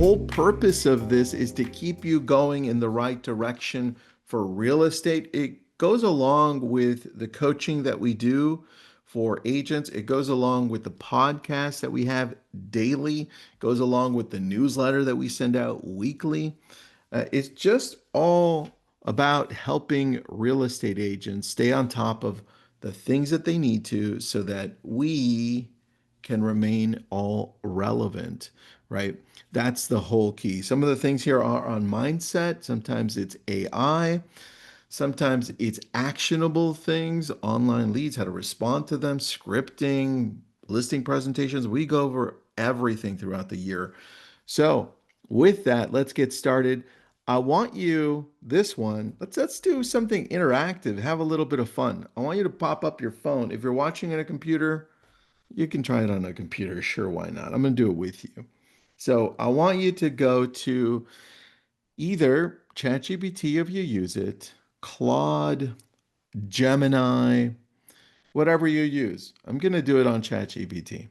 whole purpose of this is to keep you going in the right direction for real estate. It goes along with the coaching that we do for agents. It goes along with the podcast that we have daily. It goes along with the newsletter that we send out weekly. It's just all about helping real estate agents stay on top of the things that they need to so that we can remain all relevant, right? That's the whole key. Some of the things here are on mindset. Sometimes it's AI. Sometimes it's actionable things, online leads, how to respond to them, scripting, listing presentations. We go over everything throughout the year. So, with that, let's get started. I want you this one. Let's do something interactive. Have a little bit of fun. I want you to pop up your phone. If you're watching on a computer, you can try it on a computer. Sure, why not? I'm going to do it with you. So, I want you to go to either ChatGPT if you use it, Claude, Gemini, whatever you use. I'm going to do it on ChatGPT.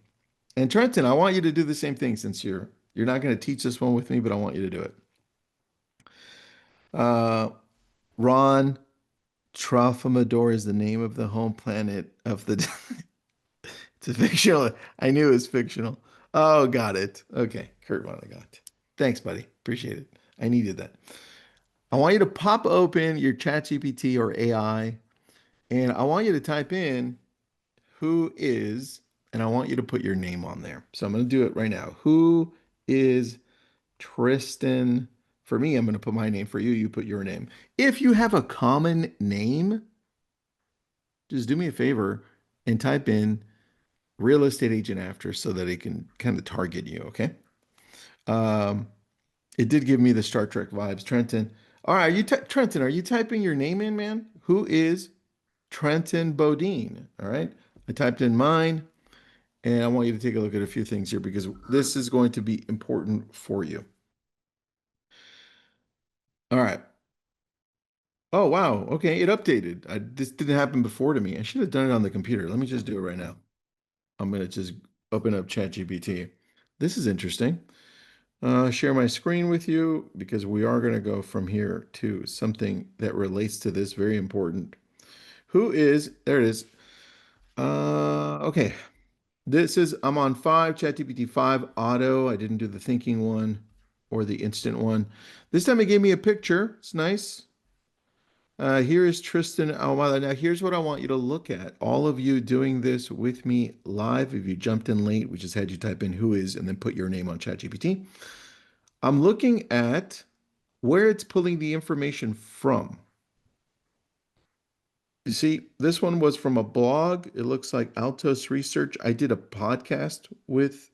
And Trenton, I want you to do the same thing since you're not going to teach this one with me, but I want you to do it. Uh, Ron Trofimodor is the name of the home planet of the. It's a fictional. I knew it was fictional. Oh, got it. Okay, Kurt Vonnegut. Thanks, buddy. Appreciate it. I needed that. I want you to pop open your ChatGPT or AI, and I want you to type in who is, and I want you to put your name on there. So I'm going to do it right now. Who is Tristan? For me, I'm going to put my name. For you, you put your name. If you have a common name, just do me a favor and type in real estate agent after so that it can kind of target you. Okay. Um, it did give me the Star Trek vibes. Trenton. All right. Trenton, are you typing your name in, man? Who is Trenton Bodine? All right. I typed in mine. And I want you to take a look at a few things here because this is going to be important for you. All right. Oh, wow. Okay. It updated. This didn't happen before to me. I should have done it on the computer. Let me just do it right now. I'm going to just open up ChatGPT. This is interesting. Share my screen with you because we are going to go from here to something that relates to this. Very important. Who is, there it is. Okay. This is, I'm on 5, ChatGPT 5 Auto. I didn't do the thinking one or the instant one. This time it gave me a picture. It's nice. Here is Tristan Ahumada. Now, here's what I want you to look at. All of you doing this with me live. If you jumped in late, we just had you type in who is and then put your name on ChatGPT. I'm looking at where it's pulling the information from. You see, this one was from a blog. It looks like Altos Research. I did a podcast with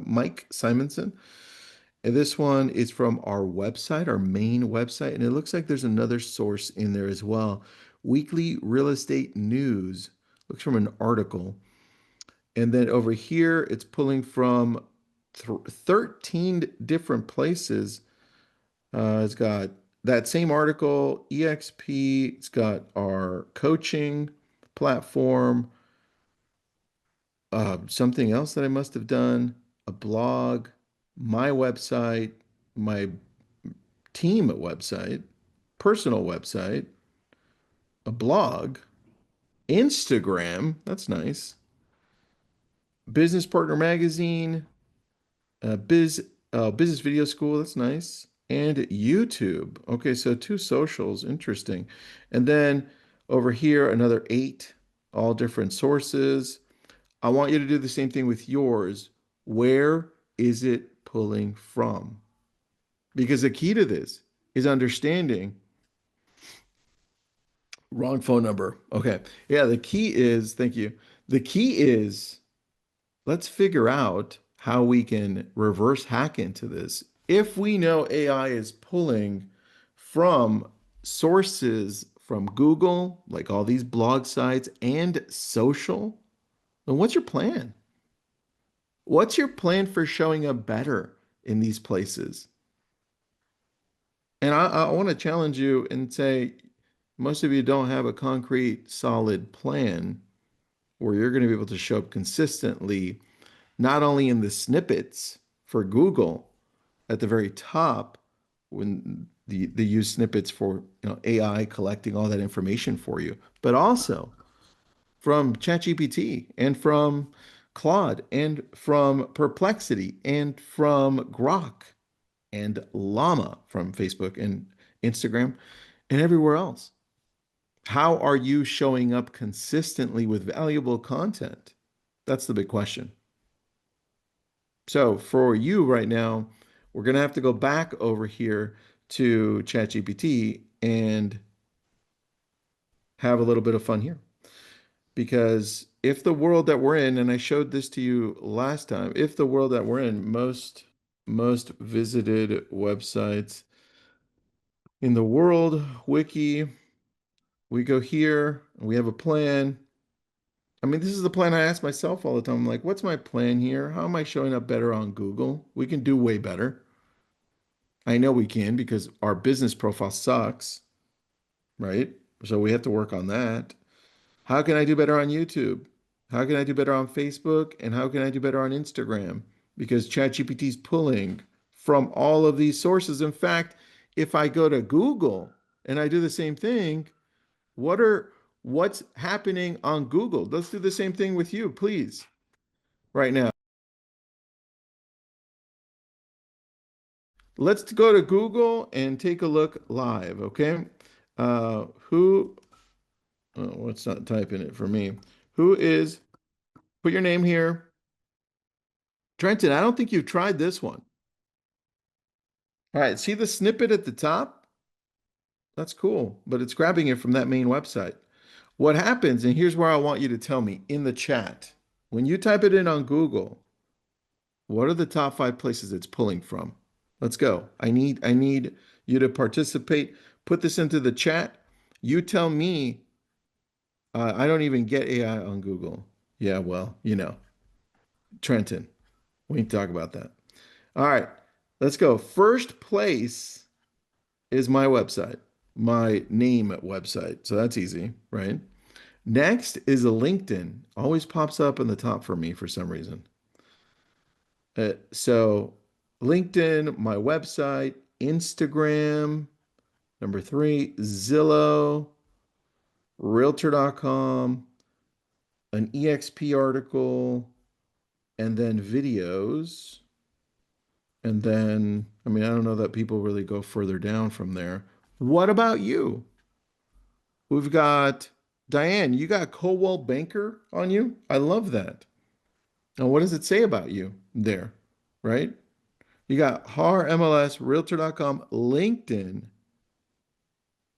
Mike Simonson. And this one is from our website, our main website. And it looks like there's another source in there as well. Weekly Real Estate News. Looks from an article. And then over here, it's pulling from 13 different places. It's got that same article, EXP. It's got our coaching platform, something else that I must have done, a blog, my website, my team website, personal website, a blog, Instagram. That's nice. Business Partner Magazine, Business Video School. That's nice. And YouTube. Okay, so 2 socials. Interesting. And then over here, another 8, all different sources. I want you to do the same thing with yours. Where is it pulling from? Because the key to this is understanding. Wrong phone number. Okay. Yeah, the key is, thank you. The key is let's figure out how we can reverse hack into this. If we know AI is pulling from sources from Google, like all these blog sites and social, then what's your plan? What's your plan for showing up better in these places? And I want to challenge you and say, most of you don't have a concrete, solid plan where you're going to be able to show up consistently, not only in the snippets for Google, at the very top when they use snippets for, AI collecting all that information for you, but also from ChatGPT and from Claude and from Perplexity and from Grok and Llama from Facebook and Instagram and everywhere else. How are you showing up consistently with valuable content? That's the big question. So for you right now, we're going to have to go back over here to ChatGPT and have a little bit of fun here. Because if the world that we're in, and I showed this to you last time, if the world that we're in, most visited websites in the world, wiki, we go here, we have a plan. I mean, this is the plan I ask myself all the time. I'm like, what's my plan here? How am I showing up better on Google? We can do way better. I know we can because our business profile sucks, right? So we have to work on that. How can I do better on YouTube? How can I do better on Facebook? And how can I do better on Instagram? Because ChatGPT is pulling from all of these sources. In fact, if I go to Google and I do the same thing, what's happening on Google? Let's do the same thing with you, please, right now. Let's go to Google and take a look live, okay? Who, oh, it's not typing it for me. Who is, put your name here. Trenton, I don't think you've tried this one. All right, see the snippet at the top? That's cool, but it's grabbing it from that main website. What happens, and here's where I want you to tell me in the chat, when you type it in on Google, what are the top 5 places it's pulling from? Let's go. I need you to participate. Put this into the chat. You tell me. I don't even get AI on Google. Yeah, well, Trenton, we need to talk about that. All right, let's go. First place is my website, my name website. So that's easy, right? Next is a LinkedIn. Always pops up in the top for me for some reason. So LinkedIn, my website, Instagram, number 3, Zillow, Realtor.com, an EXP article, and then videos. And then, I mean, I don't know that people really go further down from there. What about you? We've got Diane, you got Coldwell Banker on you? I love that. Now, what does it say about you there, right? You got HAR, MLS, Realtor.com, LinkedIn,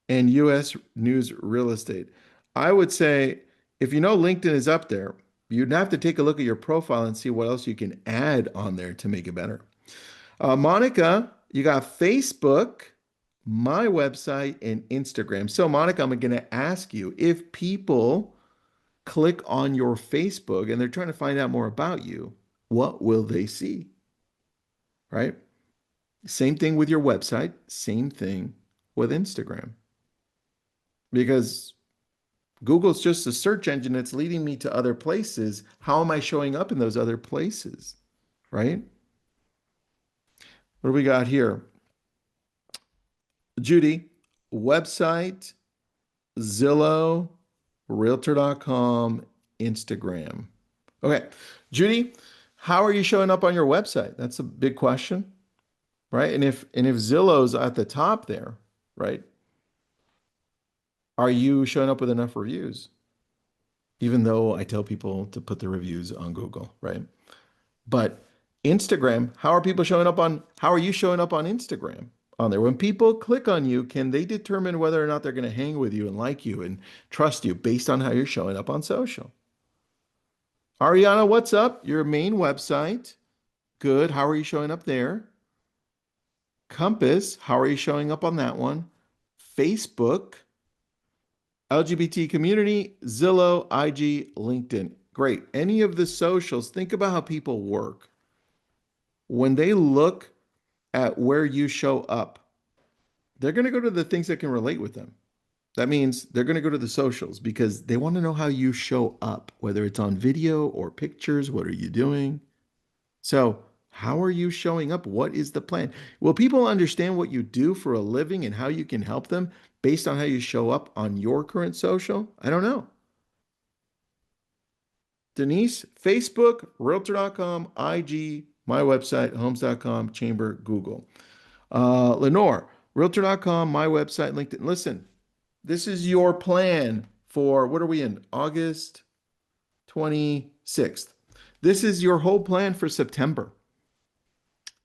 and US News Real Estate. I would say if you know LinkedIn is up there, you'd have to take a look at your profile and see what else you can add on there to make it better. Monica, you got Facebook, my website, and Instagram. So, Monica, I'm going to ask you if people click on your Facebook and they're trying to find out more about you, what will they see? Right? Same thing with your website, same thing with Instagram. Because Google's just a search engine that's leading me to other places. How am I showing up in those other places? Right? What do we got here? Judy, website, Zillow, Realtor.com, Instagram. Okay. Judy, how are you showing up on your website? That's a big question, right? And if Zillow's at the top there, right? Are you showing up with enough reviews? Even though I tell people to put the reviews on Google, right? But Instagram, how are you showing up on Instagram on there? When people click on you, can they determine whether or not they're going to hang with you and like you and trust you based on how you're showing up on social? Ariana, what's up? Your main website. Good. How are you showing up there? Compass, how are you showing up on that one? Facebook, LGBT community, Zillow, IG, LinkedIn. Great. Any of the socials, think about how people work. When they look at where you show up, they're going to go to the things that can relate with them. That means they're going to go to the socials because they want to know how you show up, whether it's on video or pictures. What are you doing? So How are you showing up? What is the plan? Will people understand what you do for a living and how you can help them based on how you show up on your current social? I don't know. Denise, Facebook, Realtor.com, IG, my website, Homes.com, Chamber, Google. Lenore, Realtor.com, my website, LinkedIn. Listen, this is your plan for what are we in? August 26th. This is your whole plan for September.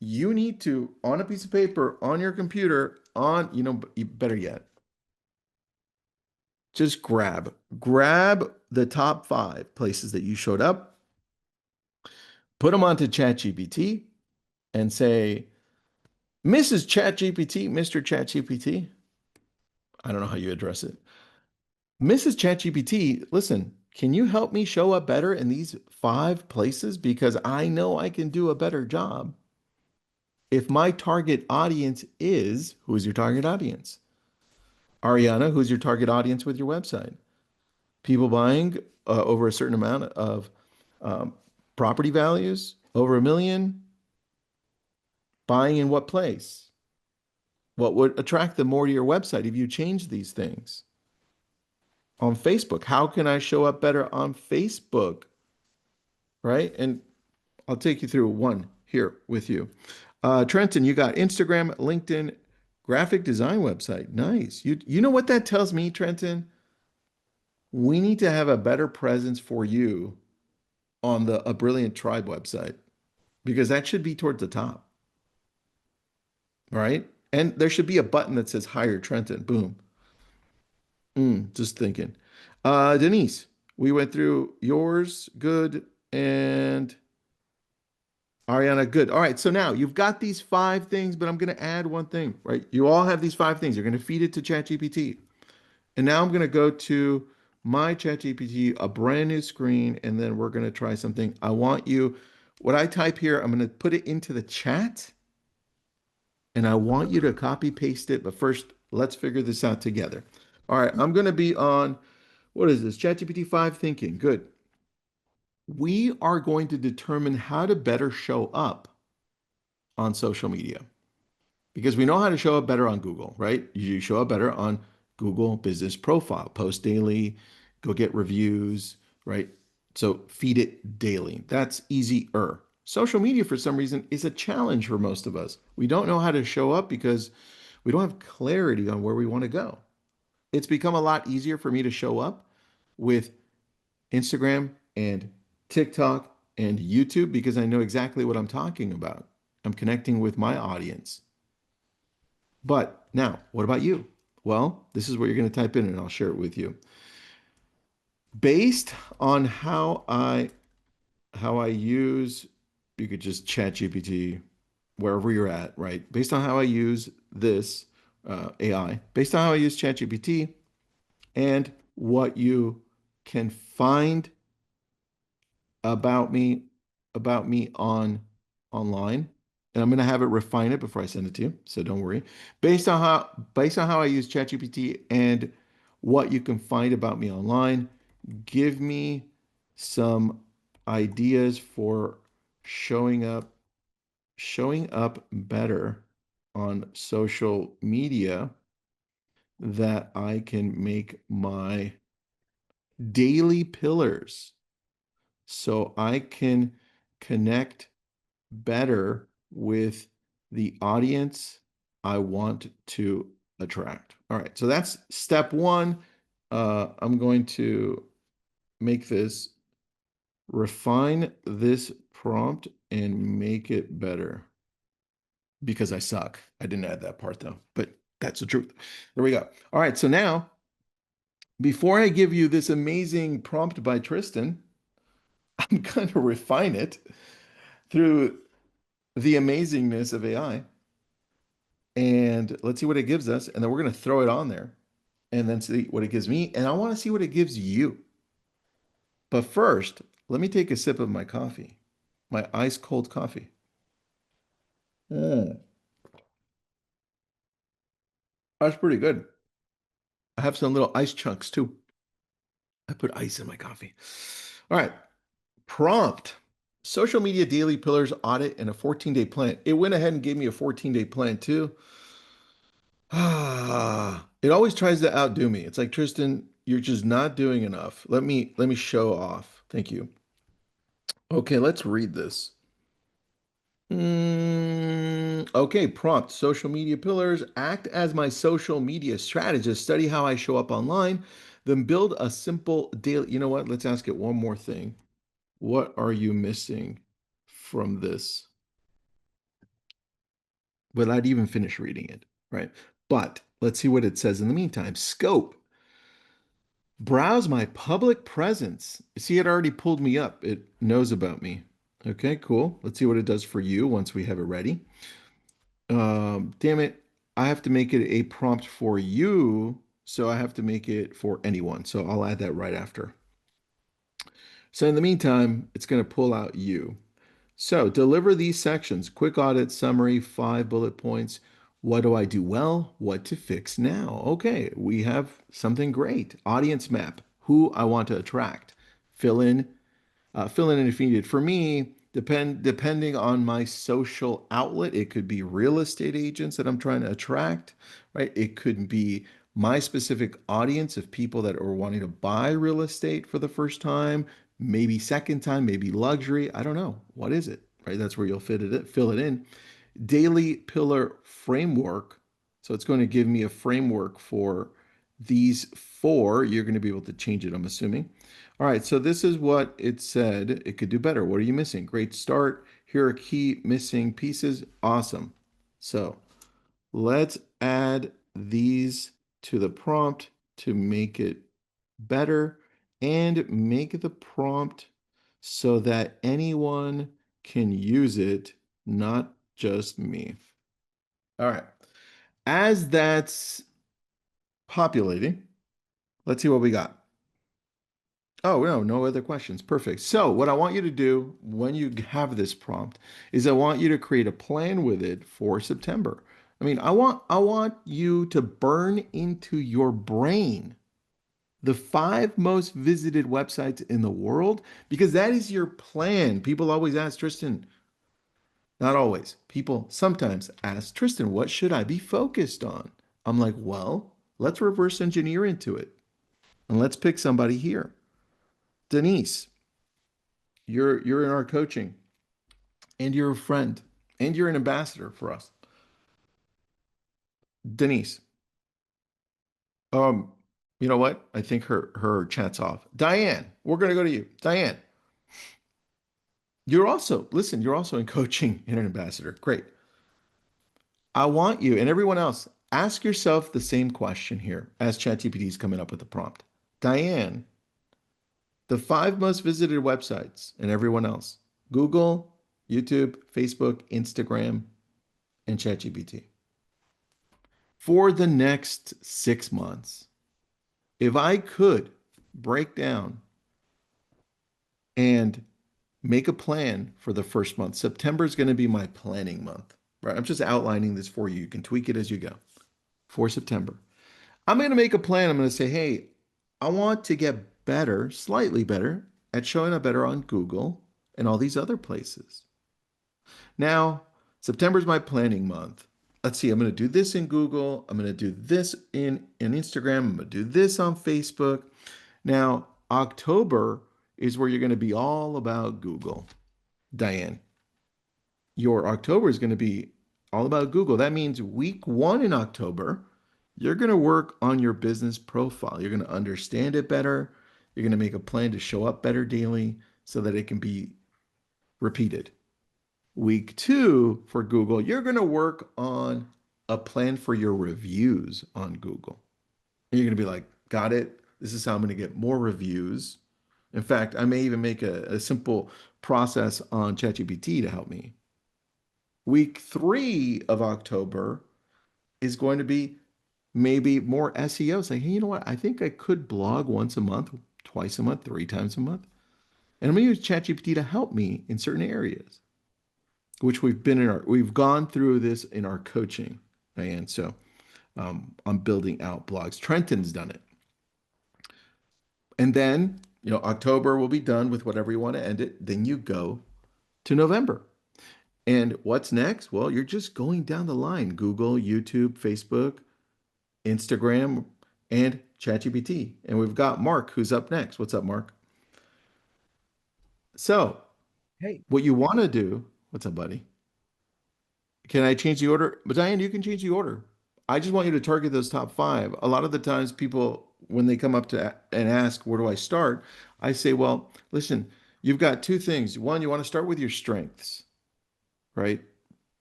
You need to, on a piece of paper, on your computer, better yet, just grab the top 5 places that you showed up, put them onto ChatGPT, and say, Mrs. ChatGPT, Mr. ChatGPT, I don't know how you address it. Mrs. ChatGPT, listen, can you help me show up better in these 5 places? Because I know I can do a better job. If my target audience is, who is your target audience? Ariana, who's your target audience with your website? People buying over a certain amount of um, property values, over 1 million, buying in what place? What would attract them more to your website if you change these things? On Facebook, how can I show up better on Facebook? Right? And I'll take you through one here with you. Trenton, you got Instagram, LinkedIn, graphic design website. Nice. You know what that tells me, Trenton? We need to have a better presence for you on the A Brilliant Tribe website because that should be towards the top, right? And there should be a button that says hire Trenton. Boom. Just thinking. Denise, we went through yours, good, and Ariana, good. All right, so now you've got these 5 things, but I'm going to add one thing, right? You all have these 5 things. You're going to feed it to ChatGPT. And now I'm going to go to my ChatGPT, a brand new screen, and then we're going to try something. What I type here, I'm going to put it into the chat, and I want you to copy paste it. But first, let's figure this out together. All right, I'm going to be on, what is this? ChatGPT 5 thinking. Good. We are going to determine how to better show up on social media because we know how to show up better on Google, right? You show up better on Google Business Profile, post daily, go get reviews, right? So feed it daily. That's easier. Social media, for some reason, is a challenge for most of us. We don't know how to show up because we don't have clarity on where we want to go. It's become a lot easier for me to show up with Instagram and TikTok and YouTube because I know exactly what I'm talking about. I'm connecting with my audience. But now, what about you? Well, this is what you're going to type in and I'll share it with you. Based on how I use, you could just chat GPT wherever you're at, right? Based on how I use this AI, based on how I use ChatGPT and what you can find about me on online, and I'm going to have it refine it before I send it to you, so don't worry. Based on how I use ChatGPT and what you can find about me online, give me some ideas for showing up better on social media that I can make my daily pillars so I can connect better with the audience I want to attract. All right, so that's step one. I'm going to make this, refine this prompt and make it better because I suck. I didn't add that part though, but that's the truth. There we go. All right, so now before I give you this amazing prompt by Tristan, I'm going to refine it through the amazingness of AI. And let's see what it gives us. And then we're going to throw it on there and then see what it gives me. And I want to see what it gives you. But first, let me take a sip of my coffee, my ice cold coffee. Mm, that's pretty good. I have some little ice chunks too. I put ice in my coffee. All right. Prompt. Social media daily pillars audit and a 14-day plan. It went ahead and gave me a 14-day plan too. It always tries to outdo me. It's like, Tristan, you're just not doing enough. Let me show off. Thank you. Okay, let's read this. Okay, prompt. Social media pillars. Act as my social media strategist. Study how I show up online. Then build a simple daily. You know what? Let's ask it one more thing. What are you missing from this? Without even finish reading it, right? But let's see what it says in the meantime. Scope. Browse my public presence. See, it already pulled me up. It knows about me. Okay, cool. Let's see what it does for you once we have it ready. Damn it. I have to make it a prompt for you. So I have to make it for anyone. So I'll add that right after. So in the meantime, it's going to pull out you. So deliver these sections: quick audit, summary, 5 bullet points. What do I do well? What to fix now? Okay, we have something great. Audience map, who I want to attract. Fill in fill in if needed. For me, depending on my social outlet, it could be real estate agents that I'm trying to attract, right? It could be my specific audience of people that are wanting to buy real estate for the first time, maybe second time, maybe luxury. I don't know. What is it? Right? That's where you'll fill it in. Daily pillar framework. So it's going to give me a framework for these four. You're going to be able to change it, I'm assuming. All right, so this is what it said it could do better. What are you missing? Great start. Here are key missing pieces. Awesome. So let's add these to the prompt to make it better and make the prompt so that anyone can use it, not just me. All right. As that's populating, let's see what we got. Oh, no, no other questions. Perfect. So, what I want you to do when you have this prompt is I want you to create a plan with it for September. I mean, I want you to burn into your brain the 5 most visited websites in the world because that is your plan. People always ask Tristan, not always. People sometimes ask Tristan, what should I be focused on? I'm like, well, let's reverse engineer into it and let's pick somebody here. Denise, you're in our coaching and you're a friend and you're an ambassador for us. Denise, um, you know what? I think her chat's off. Diane, we're gonna go to you. Diane, you're also in coaching and an ambassador. Great. I want you and everyone else, ask yourself the same question here as ChatGPT is coming up with the prompt. Diane, the 5 most visited websites and everyone else: Google, YouTube, Facebook, Instagram, and ChatGPT. For the next 6 months, if I could break down and make a plan for the first month, September is going to be my planning month, right? I'm just outlining this for you. You can tweak it as you go for September. I'm going to make a plan. I'm going to say, hey, I want to get better, slightly better at showing up better on Google and all these other places. Now, September is my planning month. Let's see, I'm going to do this in Google. I'm going to do this in Instagram. I'm going to do this on Facebook. Now, October is where you're going to be all about Google. Diane, your October is going to be all about Google. That means week 1 in October, you're going to work on your business profile. You're going to understand it better. You're going to make a plan to show up better daily so that it can be repeated. Week 2 for Google, you're going to work on a plan for your reviews on Google. And you're going to be like, got it. This is how I'm going to get more reviews. In fact, I may even make a simple process on ChatGPT to help me. Week 3 of October is going to be maybe more SEO. Saying, hey, you know what? I think I could blog once a month, twice a month, 3 times a month. And I'm going to use ChatGPT to help me in certain areas, which we've gone through this in our coaching. And so I'm building out blogs. Trenton's done it. And then, October will be done with whatever you want to end it. Then you go to November. And what's next? Well, you're just going down the line: Google, YouTube, Facebook, Instagram, and ChatGPT. And we've got Mark who's up next. What's up, Mark? So, Hey, what you want to do, what's up, buddy? Can I change the order? But Diane, you can change the order. I just want you to target those top five. A lot of the times, people, when they come up to and ask, where do I start? I say, well, listen, you've got two things. One, you want to start with your strengths, right?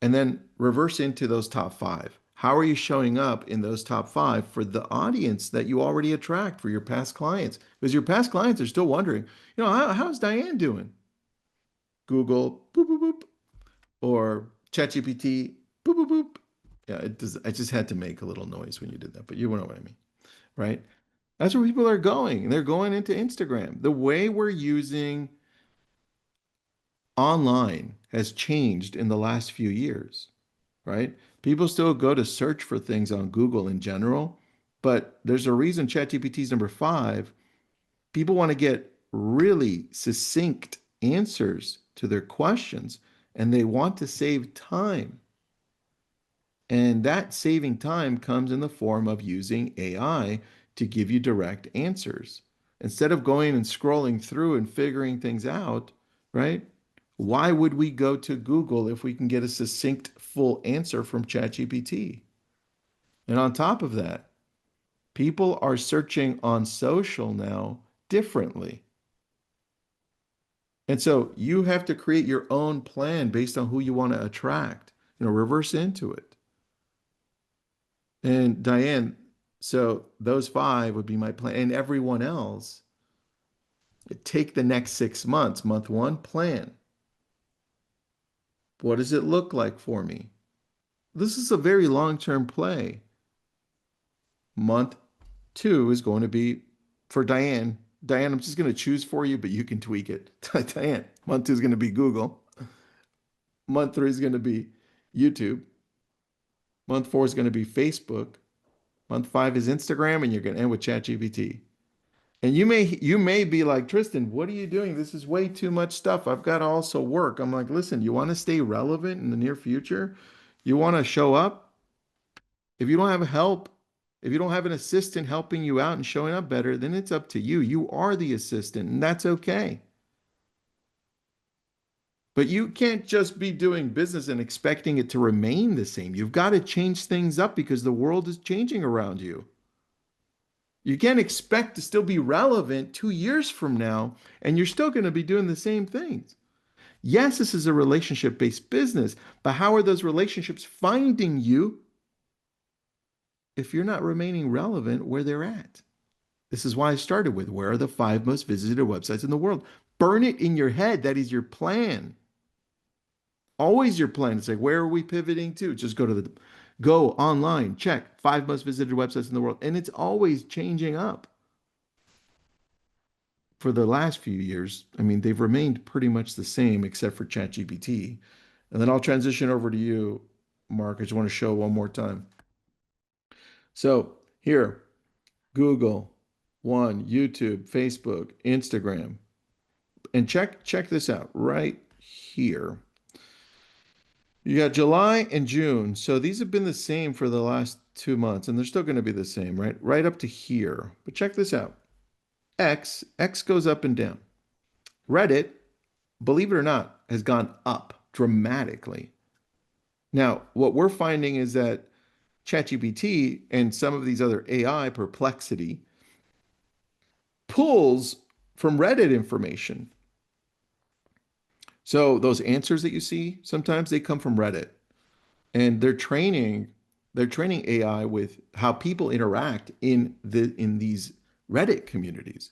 And then reverse into those top five. How are you showing up in those top five for the audience that you already attract for your past clients? Because your past clients are still wondering, how's Diane doing? Google, boop, boop, boop, or ChatGPT, boop, boop, boop. Yeah, it does. I just had to make a little noise when you did that, but you know what I mean, right? That's where people are going. They're going into Instagram. The way we're using online has changed in the last few years, right? People still go to search for things on Google in general, but there's a reason ChatGPT is number five. People want to get really succinct answers to their questions, and they want to save time. And that saving time comes in the form of using AI to give you direct answers. Instead of going and scrolling through and figuring things out, right? Why would we go to Google if we can get a succinct, full answer from ChatGPT? And on top of that, people are searching on social now differently. And so you have to create your own plan based on who you want to attract, reverse into it. And Diane, so those five would be my plan. And everyone else, take the next 6 months. Month one, plan. What does it look like for me? This is a very long-term play. Month two is going to be for Diane. Diane, I'm just going to choose for you, but you can tweak it. Diane, month two is going to be Google. Month three is going to be YouTube. Month four is going to be Facebook. Month five is Instagram, and you're going to end with ChatGPT. And you may be like, Tristan, what are you doing? This is way too much stuff. I've got to also work. I'm like, listen, you want to stay relevant in the near future? You want to show up? If you don't have help, if you don't have an assistant helping you out and showing up better, then it's up to you. You are the assistant, and that's okay. But you can't just be doing business and expecting it to remain the same. You've got to change things up because the world is changing around you. You can't expect to still be relevant 2 years from now, and you're still going to be doing the same things. Yes, this is a relationship based business, but how are those relationships finding you if you're not remaining relevant where they're at? This is why I started with where are the five most visited websites in the world? Burn it in your head. That is your plan. Always your plan. It's like, where are we pivoting to? Just go online, check five most visited websites in the world. And it's always changing up. For the last few years, I mean, they've remained pretty much the same except for ChatGPT. And then I'll transition over to you, Mark. I just want to show one more time. So here, Google, one, YouTube, Facebook, Instagram, and check this out right here. You got July and June. So these have been the same for the last 2 months, and they're still going to be the same, right? Right up to here. But check this out. X goes up and down. Reddit, believe it or not, has gone up dramatically. Now, what we're finding is that ChatGPT and some of these other AI perplexity pulls from Reddit information. So those answers that you see, sometimes they come from Reddit, and they're training AI with how people interact in these Reddit communities.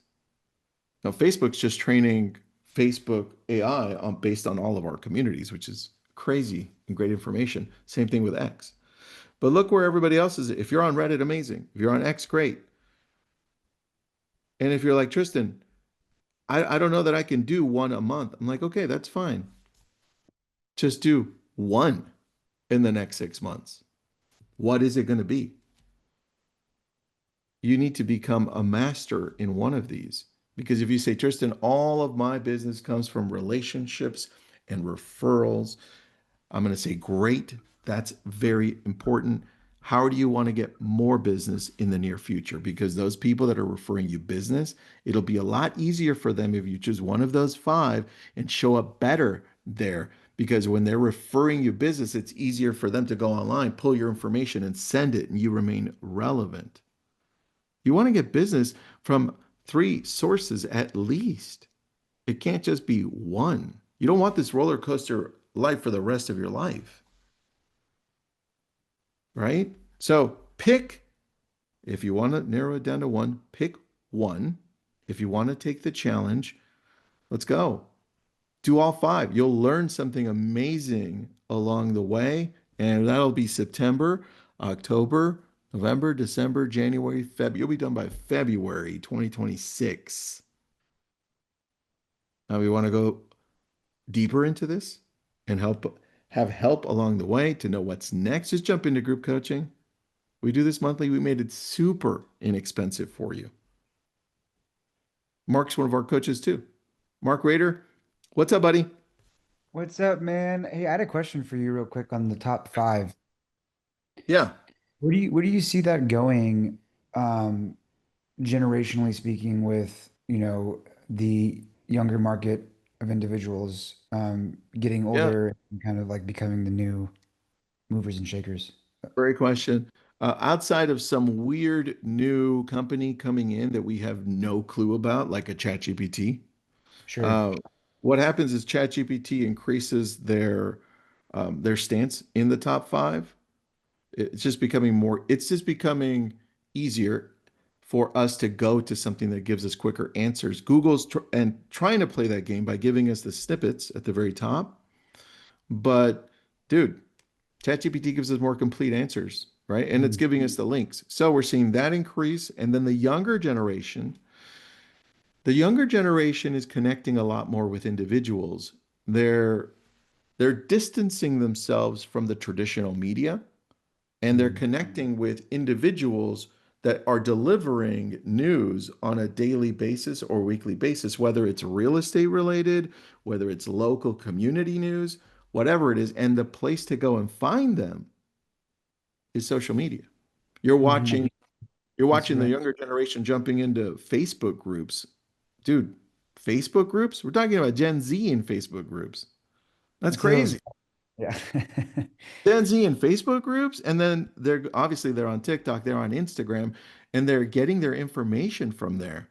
Now, Facebook's just training Facebook AI based on all of our communities, which is crazy and great information. Same thing with X. But look where everybody else is. If you're on Reddit, amazing. If you're on X, great. And if you're like, Tristan, I don't know that I can do one a month. I'm like, okay, that's fine. Just do one in the next 6 months. What is it going to be? You need to become a master in one of these. Because if you say, Tristan, all of my business comes from relationships and referrals. I'm going to say great. That's very important. How do you want to get more business in the near future? Because those people that are referring you business, it'll be a lot easier for them if you choose one of those five and show up better there. Because when they're referring you business, it's easier for them to go online, pull your information, and send it, and you remain relevant. You want to get business from three sources at least. It can't just be one. You don't want this roller coaster life for the rest of your life, right? So pick, if you want to narrow it down to one, pick one. If you want to take the challenge, let's go. Do all five. You'll learn something amazing along the way, and that'll be September, October, November, December, January, February. You'll be done by February 2026. Now we want to go deeper into this and have help along the way to know what's next. Just jump into group coaching. We do this monthly. We made it super inexpensive for you. Mark's one of our coaches too. Mark Rader, what's up, buddy? What's up, man? Hey, I had a question for you real quick on the top five. Yeah, Where do you see that going, generationally speaking, with, the younger market of individuals getting yeah, older and kind of like becoming the new movers and shakers? great question. Outside of some weird new company coming in that we have no clue about, like a ChatGPT, Sure. uh, what happens is ChatGPT increases their stance in the top five. It's just becoming easier for us to go to something that gives us quicker answers. And trying to play that game by giving us the snippets at the very top. But dude, ChatGPT gives us more complete answers, right? And it's Mhm. giving us the links. So we're seeing that increase. And then the younger generation is connecting a lot more with individuals. They're they're distancing themselves from the traditional media and they're Mhm. connecting with individuals that are delivering news on a daily basis or weekly basis, whether it's real estate related, whether it's local community news, whatever it is. And the place to go and find them is social media. You're Mhm. watching, you're watching the Instagram. younger generation jumping into Facebook groups. Dude, Facebook groups? We're talking about Gen Z in Facebook groups. That's It's those, crazy. yeah. Gen Z in Facebook groups, and then they're on TikTok, they're on Instagram, and they're getting their information from there.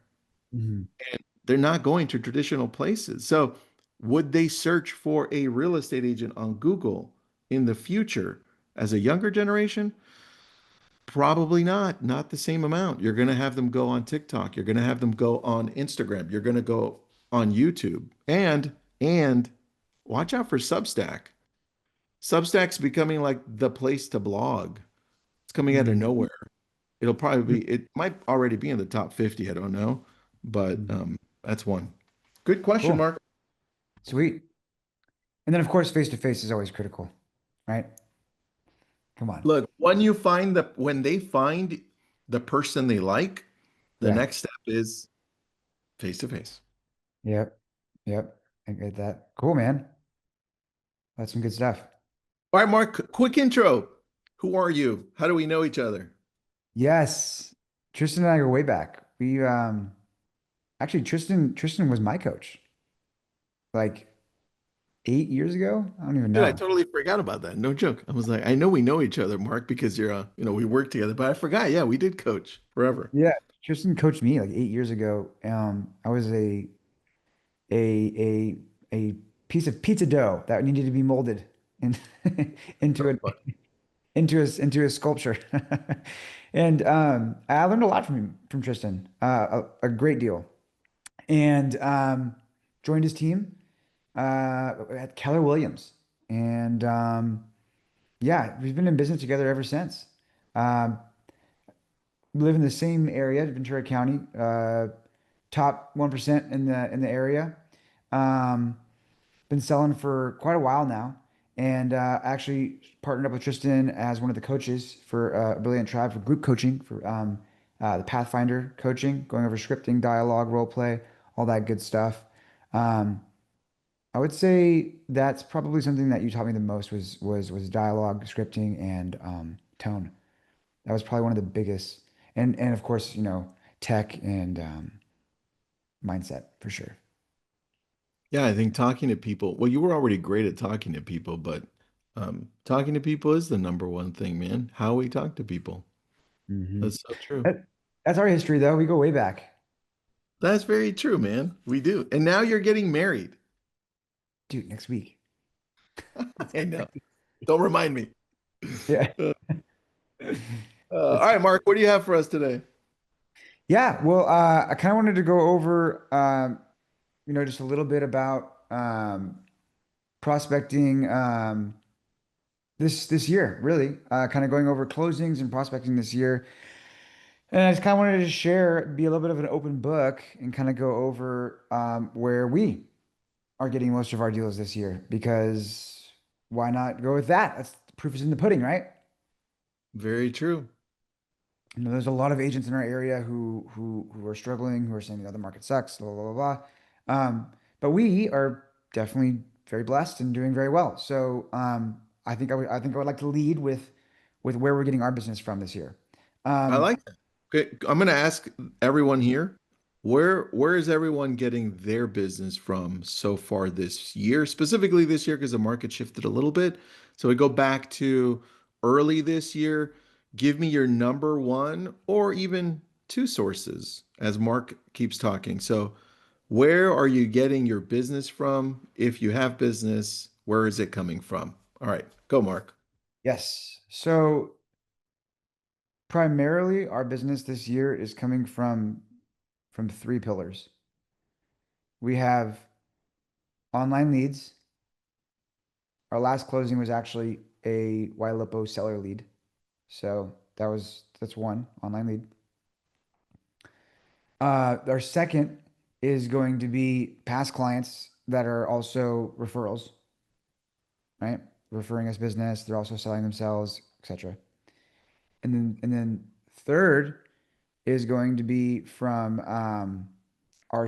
Mhm. They're not going to traditional places. So, would they search for a real estate agent on Google in the future as a younger generation? Probably not, not the same amount. You're going to have them go on TikTok, you're going to have them go on Instagram, you're going to go on YouTube. And watch out for Substack. Substack's becoming like the place to blog. It's coming out of Mhm. nowhere. It'll probably be, it might already be in the top 50. I don't know, but Mhm. that's one. Good question, Cool. Mark. Sweet. And then, of course, face to face is always critical, right? Come on. Look, when they find the person they like, the Yeah. next step is face to face. Yep. Yep. I get that. Cool, man. That's some good stuff. All right, Mark, quick intro. Who are you? How do we know each other? Yes. Tristan and I go way back. We actually Tristan was my coach like 8 years ago. I don't even Dude, I know. totally forgot about that. No joke. I was like, I know we know each other, Mark, because we work together, but I forgot. Yeah, we did coach forever. Yeah. Tristan coached me like 8 years ago. I was a a piece of pizza dough that needed to be molded in, into So an fun. into a sculpture. And I learned a lot from Tristan, a great deal. And joined his team at Keller Williams. And yeah, we've been in business together ever since. Um, we live in the same area, Ventura County, top 1% in the area. Um, been selling for quite a while now, and actually partnered up with Tristan as one of the coaches for Brilliant Tribe for group coaching for the Pathfinder coaching, going over scripting, dialogue, role play, all that good stuff. Um, I would say that's probably something that you taught me the most was dialogue, scripting, and tone. That was probably one of the biggest, and of course, tech and mindset for sure. Yeah, I think talking to people, well, you were already great at talking to people, but talking to people is the number one thing, man. How we talk to people. Hmm That's so true. That's our history, though. We go way back, That's very true, man. We do. And now you're getting married. dude. Next week. I know. Don't remind me. Yeah. All That's right, Mark, what do you have for us today? Yeah. Well, I kind of wanted to go over, just a little bit about prospecting this year, really. Kind of going over closings and prospecting this year. And I just kind of wanted to share, be a little bit of an open book and kind of go over where we are getting most of our deals this year because why not go with that? That's the proof is in the pudding, right? Very true. There's a lot of agents in our area who are struggling, who are saying the market sucks, blah blah blah blah. But we are definitely very blessed and doing very well. So I think I would like to lead with where we're getting our business from this year. I Um, like that. Okay, I'm going to ask everyone here, where is everyone getting their business from so far this year, specifically this year because the market shifted a little bit. So we go back to early this year. Give me your number one or even two sources as Mark keeps talking. So where are you getting your business from? If you have business, where is it coming from? All right, go, Mark. yes. So primarily our business this year is coming from three pillars. We have online leads. Our last closing was actually a Ylopo seller lead. So that's one online lead. Our second is going to be past clients that are also referrals, right? Referring us business. They're also selling themselves, etc. And then third is going to be from our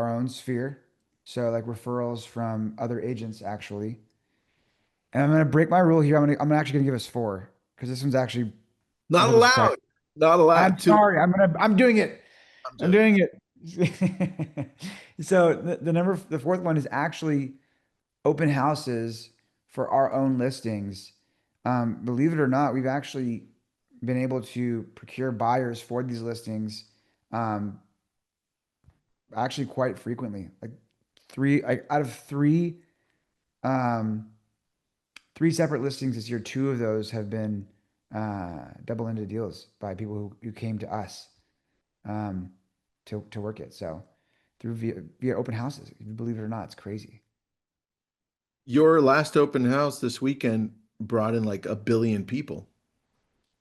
own sphere. So like referrals from other agents actually. And I'm gonna break my rule here. I'm actually gonna give us four because this one's actually a Not little surprising. allowed. Not I'm allowed. Two. sorry. I'm doing it. I'm I'm joking. doing it. So the fourth one is actually open houses for our own listings. Believe it or not, we've actually been able to procure buyers for these listings um, actually quite frequently. Like out of um, three separate listings this year, two of those have been double-ended deals by people who came to us um, to work it. So through via open houses, if you believe it or not, it's crazy. Your last open house this weekend brought in like 1 billion people.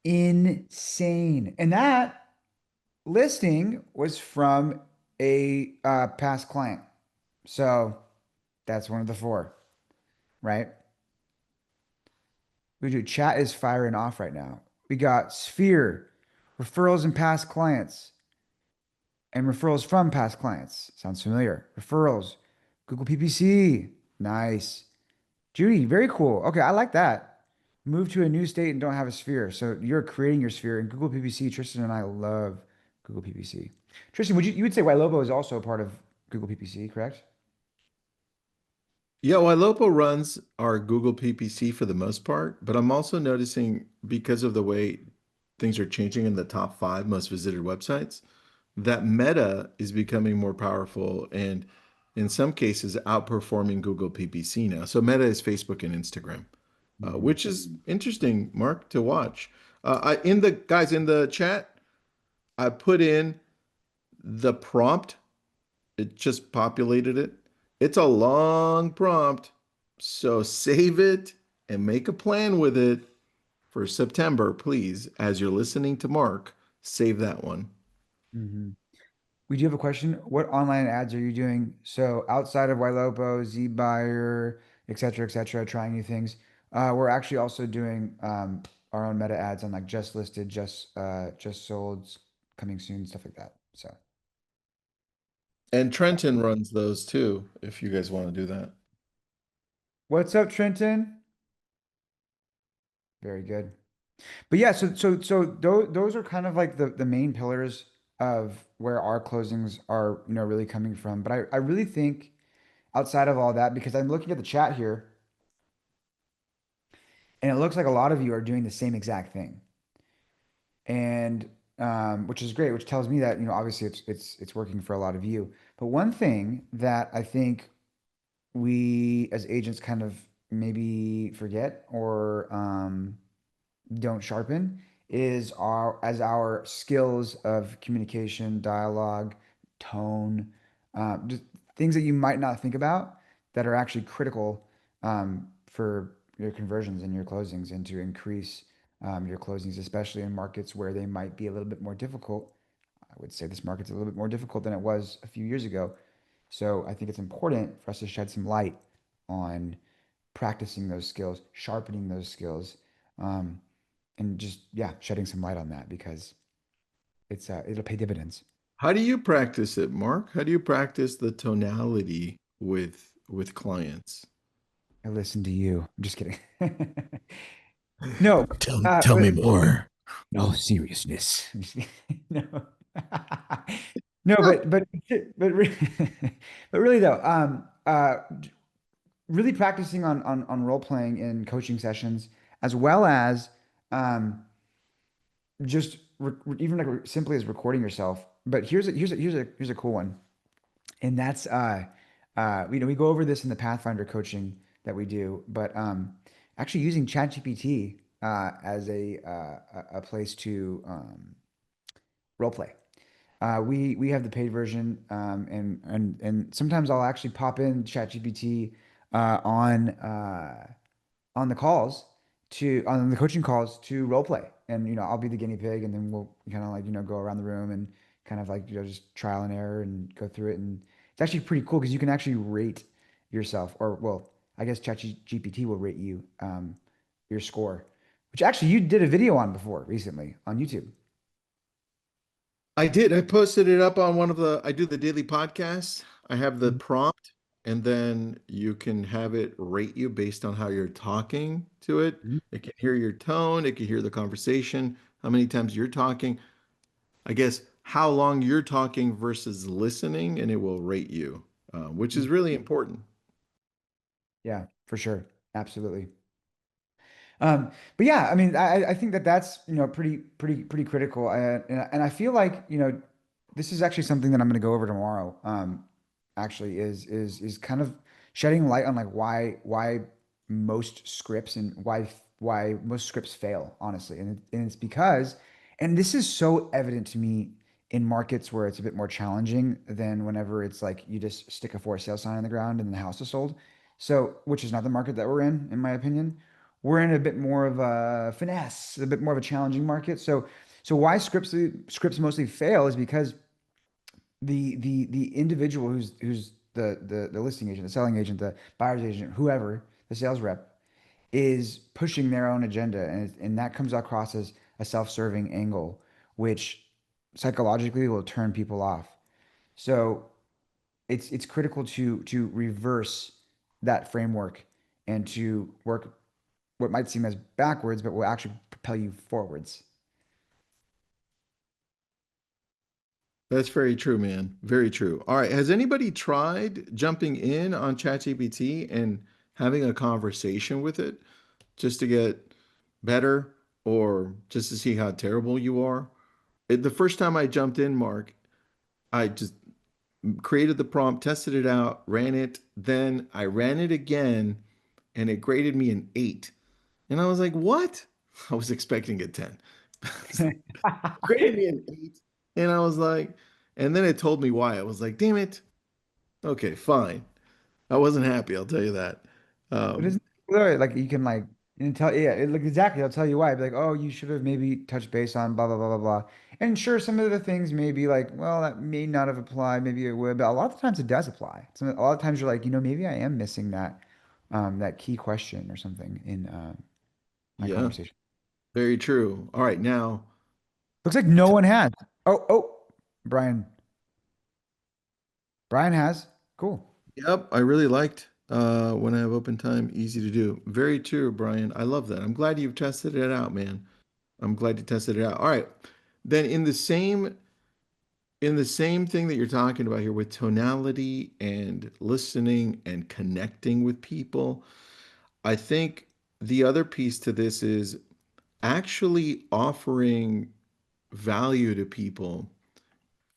Insane. And that listing was from a past client. So that's one of the four, right? We do chat is firing off right now. We got Sphere, referrals and past clients, and referrals from past clients. Sounds familiar. Referrals, Google PPC. Nice. Judy, very cool. Okay, I like that. Move to a new state and don't have a sphere. So you're creating your sphere in Google PPC. Tristan and I love Google PPC. Tristan, you would say Ylobo is also a part of Google PPC, correct? Yeah, Ylopo runs our Google PPC for the most part, but I'm also noticing because of the way things are changing in the top five most visited websites, that Meta is becoming more powerful and in some cases outperforming Google PPC now. So Meta is Facebook and Instagram, Mhm. which is interesting, Mark, to watch. In the guys in the chat, I put in the prompt. It just populated it. It's a long prompt, so save it and make a plan with it for September, please. As you're listening to Mark, save that one. Mhm. We do have a question. What online ads are you doing? So outside of Ylopo, ZBuyer, et cetera, trying new things. We're actually also doing our own meta ads on like just listed, just sold, coming soon, stuff like that. So And Trenton runs those too, if you guys want to do that. What's up, Trenton? Very good. But yeah, so those are kind of like the main pillars of where our closings are, really coming from. But I really think outside of all that, because I'm looking at the chat here, and it looks like a lot of you are doing the same exact thing. And which is great, which tells me that, obviously it's working for a lot of you. But one thing that I think we as agents kind of maybe forget or don't sharpen is our skills of communication, dialogue, tone, just things that you might not think about that are actually critical for your conversions and your closings and to increase your closings, especially in markets where they might be a little bit more difficult. I would say this market's a little bit more difficult than it was a few years ago. So I think it's important for us to shed some light on practicing those skills, sharpening those skills, um, and just yeah, shedding some light on that because it'll pay dividends. How do you practice it, Mark? How do you practice the tonality with clients? I listen to you. I'm just kidding. No, Tell but me more. no seriousness. No, no, but but really though, really practicing on role playing in coaching sessions as well as um, just even like simply as recording yourself. But here's a cool one. And that's we go over this in the Pathfinder coaching that we do, but actually using ChatGPT as a place to role play. We have the paid version, and sometimes I'll actually pop in ChatGPT uh, on uh, on the calls on the coaching calls to role play. And I'll be the guinea pig and then we'll kind of like, go around the room and kind of like, just trial and error and go through it. And it's actually pretty cool because you can actually rate yourself or well, I guess ChatGPT will rate you your score, which actually you did a video on before recently on YouTube. I did. I posted it up on one of I do the daily podcasts. I have the Mhm. prompt, and then you can have it rate you based on how you're talking to it. Mhm. It can hear your tone, it can hear the conversation, how many times you're talking, I guess how long you're talking versus listening, and it will rate you, which is really important. Yeah, for sure. Absolutely. But yeah, I mean, I think that that's pretty critical, and I feel like this is actually something that I'm going to go over tomorrow. Actually, is kind of shedding light on like why most scripts and why most scripts fail, honestly, and it's because, and this is so evident to me in markets where it's a bit more challenging than whenever it's like you just stick a for sale sign on the ground and the house is sold. So, which is not the market that we're in my opinion. We're in a bit more of a finesse, a bit more of a challenging market. So why scripts mostly fail is because the individual who's the listing agent, the selling agent, the buyer's agent, whoever, the sales rep is pushing their own agenda, and that comes across as a self-serving angle, which psychologically will turn people off. So it's critical to reverse that framework and to work what might seem as backwards, but will actually propel you forwards. That's very true, man. Very true. All right. Has anybody tried jumping in on ChatGPT and having a conversation with it just to get better or just to see how terrible you are? The first time I jumped in, Mark, I just created the prompt, tested it out, ran it. Then I ran it again and it graded me an 8. And I was like, what? I was expecting a 10. Graded me an 8. And I was like, and then it told me why. I was like, damn it. Okay, fine. I wasn't happy, I'll tell you that. But Um, isn't it like you can like and tell yeah, like exactly, I'll tell you why. Be like, oh, you should have maybe touched base on blah blah blah blah blah. And sure, some of the things may be like, well, that may not have applied, maybe it would, but a lot of times it does apply. A lot of times you're like, maybe I am missing that key question or something in my yeah, conversation. very true. All right, now, Looks like no one had. Oh, Brian. Brian has. Cool. Yep, I really liked when I have open time, easy to do. Very true, Brian. I love that. I'm glad you've tested it out, man. I'm glad you tested it out. All right. Then in the same thing that you're talking about here with tonality and listening and connecting with people, I think the other piece to this is actually offering value to people.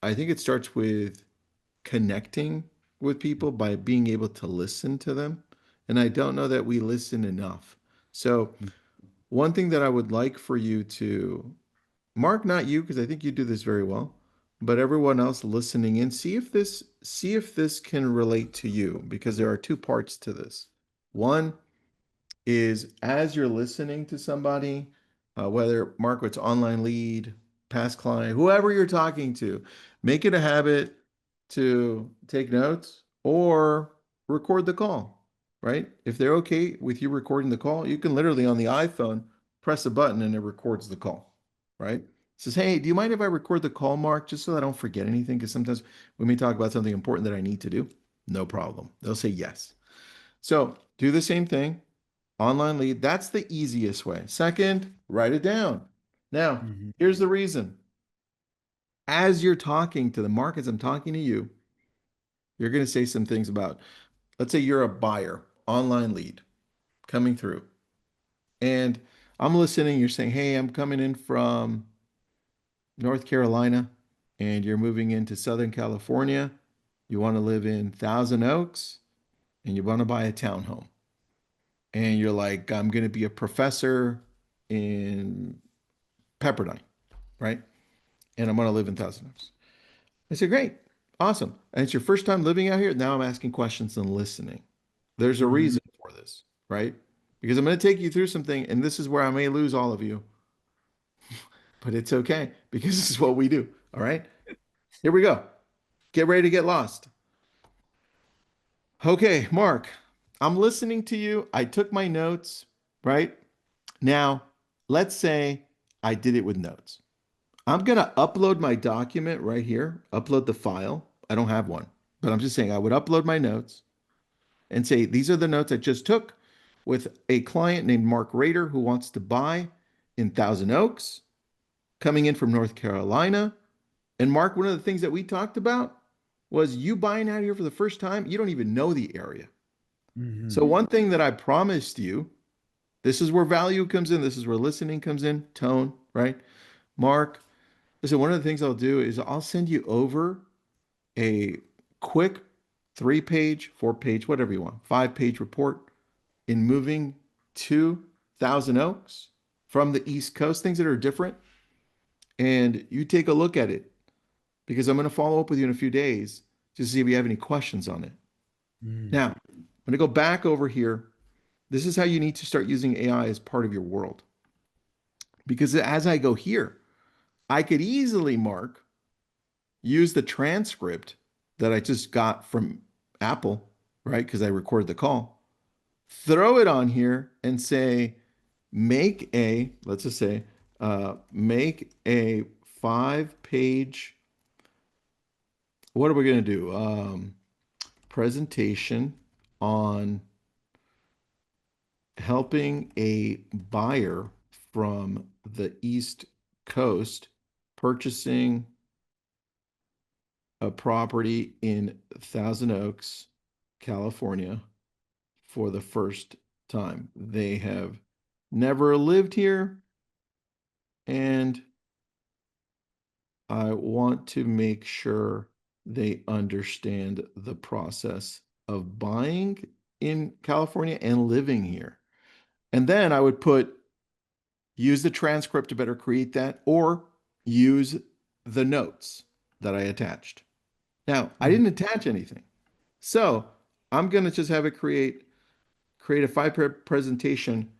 I think it starts with connecting with people by being able to listen to them. And I don't know that we listen enough. So, one thing that I would like for you to Mark, not you, because I think you do this very well, but everyone else listening in, see if this can relate to you, because there are two parts to this. One is as you're listening to somebody, whether Mark, it's online lead, past client, whoever you're talking to, make it a habit to take notes or record the call, right? If they're okay with you recording the call, you can literally on the iPhone press a button and it records the call, right? It says, hey, do you mind if I record the call, Mark, just so I don't forget anything? Because sometimes we may talk about something important that I need to do. No problem. They'll say yes. So do the same thing. Online lead, that's the easiest way. Second, write it down. Now, Mhm. here's the reason. As you're talking to the markets, I'm talking to you, you're going to say some things about, let's say you're a buyer, online lead coming through. And I'm listening, you're saying, hey, I'm coming in from North Carolina and you're moving into Southern California. You want to live in Thousand Oaks and you want to buy a townhome. And you're like, I'm going to be a professor in Pepperdine, right? And I'm going to live in Thousand Oaks. I said, great, awesome. And it's your first time living out here. Now I'm asking questions and listening. There's a Mhm. reason for this, right? Because I'm going to take you through something, and this is where I may lose all of you, but it's okay because this is what we do. All right, here we go. Get ready to get lost. Okay, Mark, I'm listening to you. I took my notes, right? Now, let's say I did it with notes. I'm going to upload my document right here, upload the file. I don't have one, but I'm just saying I would upload my notes and say, these are the notes I just took with a client named Mark Rader who wants to buy in Thousand Oaks, coming in from North Carolina. And Mark, one of the things that we talked about was you buying out here for the first time, you don't even know the area. So, Mhm. one thing that I promised you, this is where value comes in, this is where listening comes in, tone, right? Mark, listen, one of the things I'll do is I'll send you over a quick 3 page, 4 page, whatever you want, 5 page report in moving to Thousand Oaks from the East Coast, things that are different. And you take a look at it because I'm going to follow up with you in a few days to see if you have any questions on it. Mhm. Now, I'm going to go back over here. This is how you need to start using AI as part of your world. Because as I go here, I could easily, Mark, use the transcript that I just got from Apple, right? Because I recorded the call, throw it on here and say, let's just say, make a 5 page, what are we going to do? Presentation on helping a buyer from the East Coast purchasing a property in Thousand Oaks, California for the first time. They have never lived here, and I want to make sure they understand the process of buying in California and living here. And then I would use the transcript to better create that or use the notes that I attached. Now, I Mhm. didn't attach anything. So I'm going to just have it create a 5 page presentation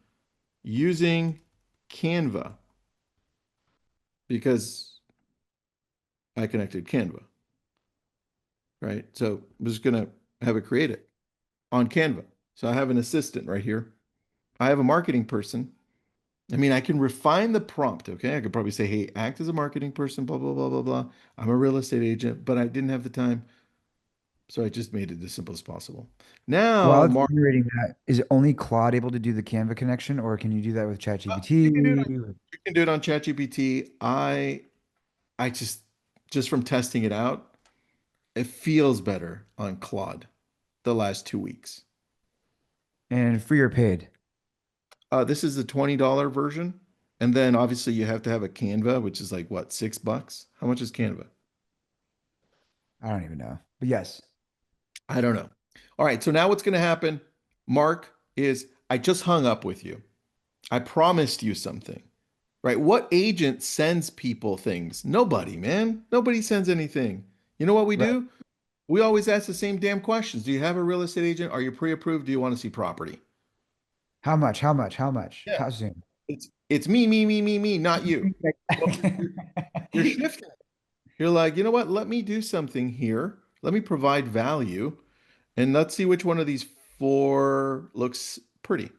using Canva because I connected Canva, right? So I'm just going to have it create it on Canva. So I have an assistant right here. I have a marketing person. I mean, I can refine the prompt, okay? I could probably say, hey, act as a marketing person, blah, blah, blah, blah, blah. I'm a real estate agent, but I didn't have the time. So I just made it as simple as possible. While Now, it's Mark, generating that, is only Claude able to do the Canva connection, or can you do that with you can do it on, ChatGPT? you can do it on ChatGPT. I just from testing it out, it feels better on Claude the last 2 weeks. And free or paid? This is the $20 version. And then obviously you have to have a Canva, which is like what, $6? How much is Canva? I don't even know. But yes. I don't know. All right, so now what's going to happen, Mark, is I just hung up with you. I promised you something, right? What agent sends people things? Nobody, man. Nobody sends anything. You know what we Right. do? We always ask the same damn questions. Do you have a real estate agent? Are you pre-approved? Do you want to see property? How much? How much? How much? Yeah. How soon? It's me, me, me, me, me, not you. Well, you're shifting. You're like, you know what? Let me do something here. Let me provide value, and let's see which one of these four looks pretty.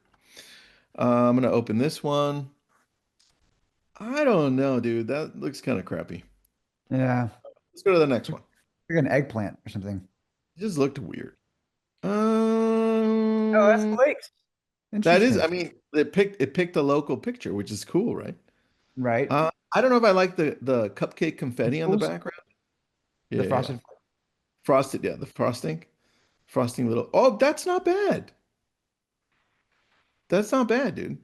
I'm gonna open this one. I don't know, dude. That looks kind of crappy. Yeah. Let's go to the next one. Like an eggplant or something. It just looked weird. Oh, that's the lakes. That is, Interesting. I mean, it picked a local picture, which is cool, right? Right. I don't know if I like the cupcake confetti on the Pickles, background. the Yeah, yeah, yeah. frosted. Frosted, yeah, the frosting little. Oh, that's not bad. That's not bad, dude.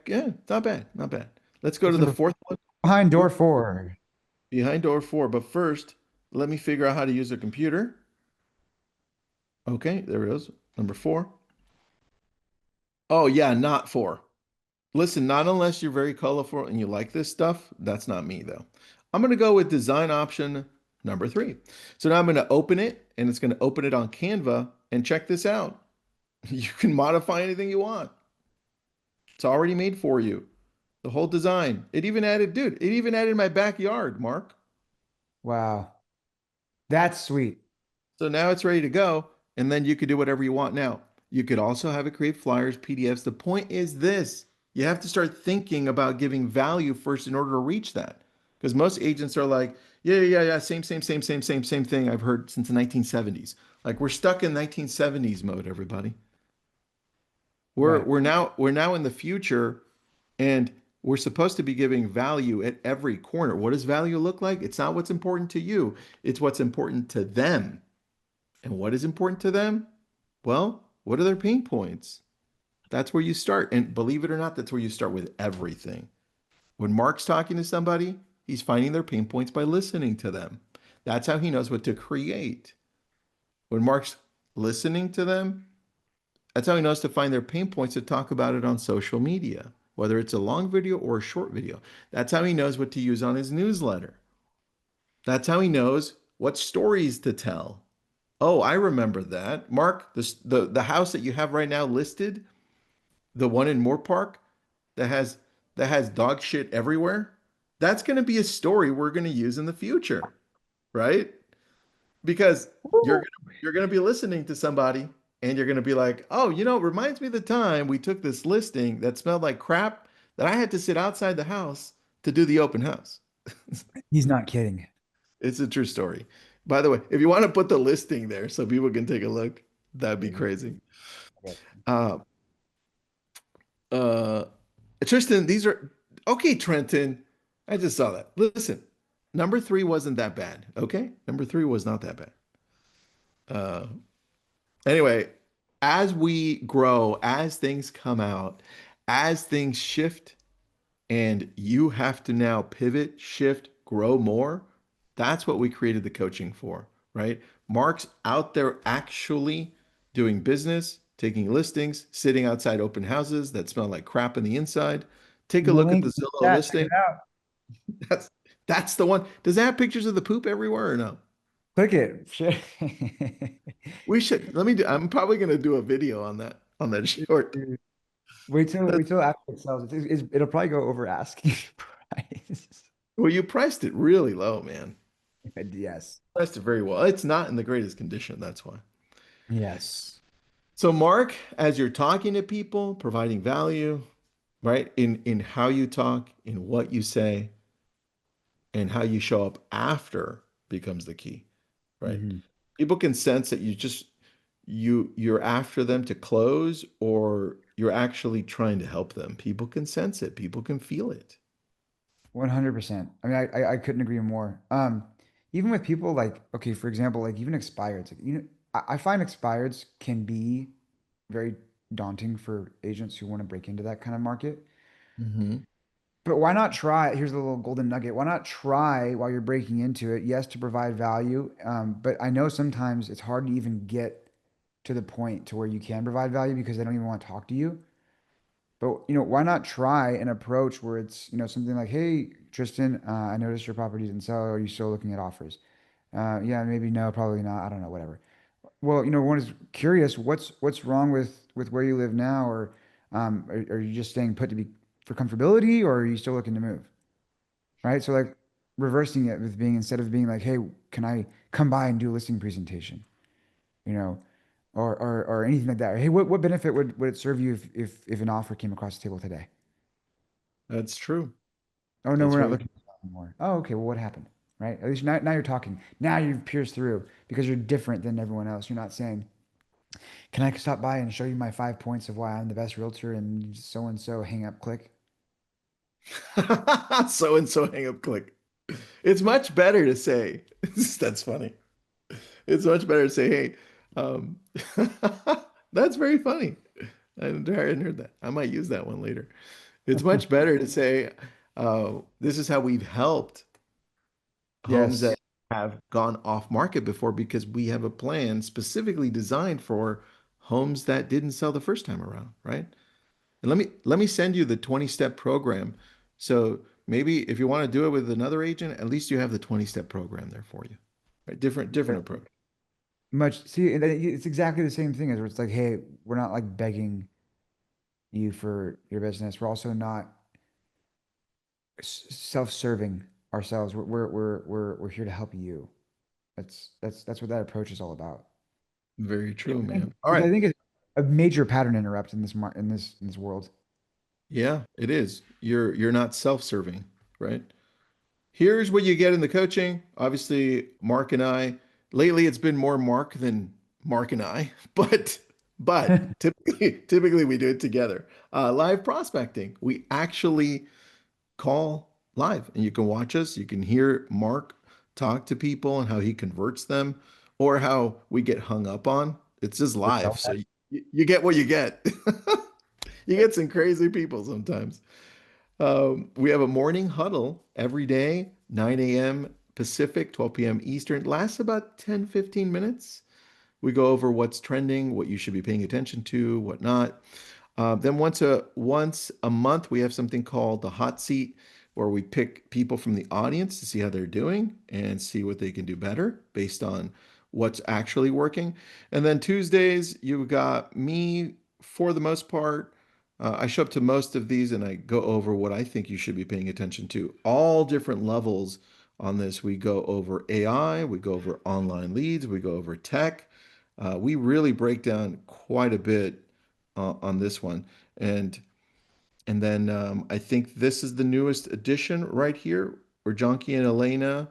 Yeah, not bad, not bad. Let's go to What's the number fourth one. behind Ooh, door four? behind door four. But first, let me figure out how to use a computer. Okay, there it is. Number four. Oh yeah, not four. Listen, not unless you're very colorful and you like this stuff. That's not me though. I'm gonna go with design option number three. So now I'm gonna open it and it's gonna open it on Canva and check this out. You can modify anything you want. It's already made for you. The whole design. It even added, dude, it even added my backyard, Mark. Wow. That's sweet. So now it's ready to go. And then you could do whatever you want now. You could also have it create flyers, PDFs. The point is this: you have to start thinking about giving value first in order to reach that. Because most agents are like, yeah, yeah, yeah, same thing I've heard since the 1970s. Like we're stuck in 1970s mode, everybody. We're Right. we're now we're now in the future and we're supposed to be giving value at every corner. What does value look like? It's not what's important to you, it's what's important to them. And what is important to them? Well, what are their pain points? That's where you start. And believe it or not, that's where you start with everything. When Mark's talking to somebody, he's finding their pain points by listening to them. That's how he knows what to create. When Mark's listening to them, that's how he knows to find their pain points to talk about it on social media, whether it's a long video or a short video. That's how he knows what to use on his newsletter. That's how he knows what stories to tell. Oh, I remember that. Mark, the house that you have right now listed, the one in Moore Park that has dog shit everywhere, that's going to be a story we're going to use in the future, right? Because you're going to be listening to somebody and you're going to be like, "Oh, it reminds me of the time we took this listing that smelled like crap that I had to sit outside the house to do the open house." He's not kidding. It's a true story. By the way, if you want to put the listing there so people can take a look, that'd be crazy. Okay. Uh, uh, Tristan, these are okay, Trenton. I just saw that. Listen, number three wasn't that bad. Okay, number three was not that bad. Uh, anyway, as we grow, as things come out, as things shift, and you have to now pivot, shift, grow more. That's what we created the coaching for, right? Mark's out there actually doing business, taking listings, sitting outside open houses that smell like crap on the inside. Take a The look at link the in the Zillow chat. Check it listing. out. That's that's the one. Does that have pictures of the poop everywhere or no? Click it. Share. We should. Let me do. I'm probably going to do a video on that short. Dude, wait till That's, wait till after it sells. It'll probably go over asking price. well, you priced it really low, man. Yes. Priced it very well. It's not in the greatest condition. That's why. Yes. So, Mark, as you're talking to people, providing value, right, in how you talk, in what you say, and how you show up after becomes the key, right? Hmm. People can sense that you're after them to close or you're actually trying to help them. People can sense it. People can feel it. 100%. I mean, I couldn't agree more. Even with people like, okay, for example, like even expireds, like, I find expireds can be very daunting for agents who want to break into that kind of market. Hmm. But why not try? Here's a little golden nugget. Why not try while you're breaking into it? Yes, to provide value. But I know sometimes it's hard to even get to the point to where you can provide value because they don't even want to talk to you. But why not try an approach where it's, something like, "Hey, Tristan, I noticed your property didn't sell. Are you still looking at offers?" Yeah, maybe no, probably not. I don't know, whatever. Well, one is curious, what's wrong with where you live now, or are you just staying put to be for comfortability, or are you still looking to move? Right? So like reversing it with being instead of being like, "Hey, can I come by and do a listing presentation?" You know, or anything like that. Hey, what benefit would it serve you if an offer came across the table today? That's true. Oh no, That's we're not very looking to sell anymore. Oh, okay. Well, what happened? Right? At least now you're talking. Now you've pierced through because you're different than everyone else. You're not saying, "Can I stop by and show you my 5 points of why I'm the best realtor?" And so, hang up, click. so and so hang up click. It's much better to say, that's funny. It's much better to say, hey, um, that's very funny. I hadn't heard that. I might use that one later. It's much better to say, this is how we've helped homes that Yes. have gone off market before because we have a plan specifically designed for homes that didn't sell the first time around, right? And let me send you the 20-step program. So maybe if you want to do it with another agent, at least you have the 20-step program there for you. Right? Different approach. Much. See, it's exactly the same thing as where it's like, hey, we're not like begging you for your business. We're also not self-serving ourselves. We're here to help you. That's what that approach is all about. Very Which true, I think, man. All which right. I think is a major pattern interrupt in this world. Yeah, it is. You're not self-serving, right? Here's what you get in the coaching. Obviously, Mark and I, lately it's been more Mark than Mark and I, but typically we do it together. Live prospecting. We actually call live and you can watch us. You can hear Mark talk to people and how he converts them or how we get hung up on. It's just The live. sell So side. you get what you get. You get some crazy people sometimes. We have a morning huddle every day, 9 a.m. Pacific, 12 p.m. Eastern. Lasts about 10, 15 minutes. We go over what's trending, what you should be paying attention to, what not. Then once a month, we have something called the hot seat, where we pick people from the audience to see how they're doing and see what they can do better based on what's actually working. And then Tuesdays, you've got me for the most part. I show up to most of these and I go over what I think you should be paying attention to. All different levels on this. We go over AI, we go over online leads, we go over tech. We really break down quite a bit on this one. And and then I think this is the newest addition right here, where Jonky and Elena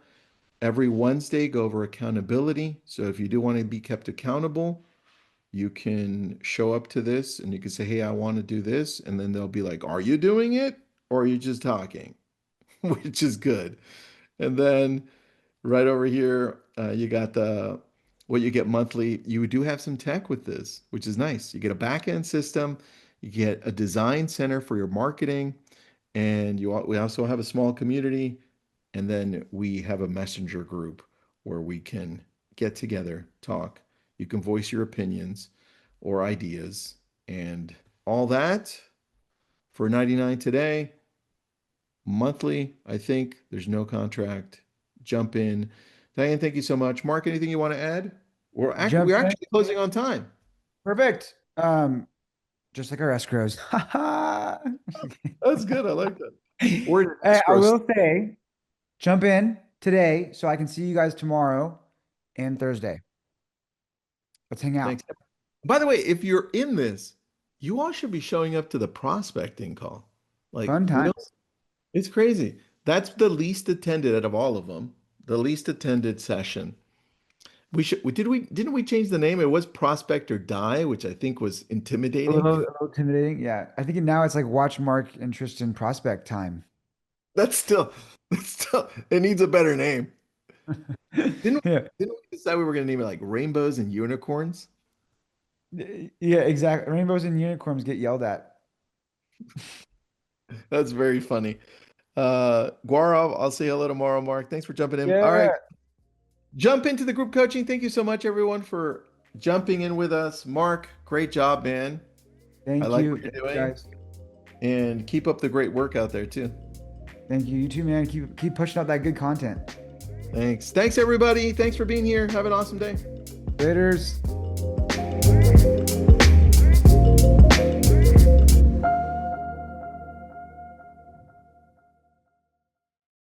every Wednesday go over accountability. So if you do want to be kept accountable, you can show up to this and you can say, hey, I want to do this. And then they'll be like, are you doing it? Or are you just talking? Which is good. And then right over here, you got the what you get monthly. You do have some tech with this, which is nice. You get a back end system, you get a design center for your marketing, and we also have a small community, and then we have a messenger group where we can get together, talk. You can voice your opinions or ideas, and all that for 99 today monthly. I think there's no contract. Jump in. Diane, thank you so much. Mark, anything you want to add? Jump We're in. actually closing on time. Perfect. Just like our escrows. Ha ha. That's good. I like that. We're in I escrow. will say, jump in today so I can see you guys tomorrow and Thursday. Let's hang out. Thanks. By the way, if you're in this, you all should be showing up to the prospecting call. Like Fun we don't, times. it's crazy. That's the least attended out of all of them, the least attended session. Didn't we change the name? It was Prospect or Die, which I think was intimidating. A little intimidating. Yeah. I think now it's like watch Mark and Tristan prospect time. That's still that's still it needs a better name. Didn't Yeah. didn't we decide we were gonna name it like Rainbows and Unicorns? Yeah, exactly. Rainbows and unicorns get yelled at. That's very funny. Guarav, I'll say hello tomorrow, Mark. Thanks for jumping in. All Yeah. right. Jump into the group coaching. Thank you so much, everyone, for jumping in with us. Mark, great job, man. I Thank like you. what you're Thank you doing. guys. And keep up the great work out there too. Thank you. You too, man. Keep pushing out that good content. Thanks. Thanks, everybody. Thanks for being here. Have an awesome day. Laters.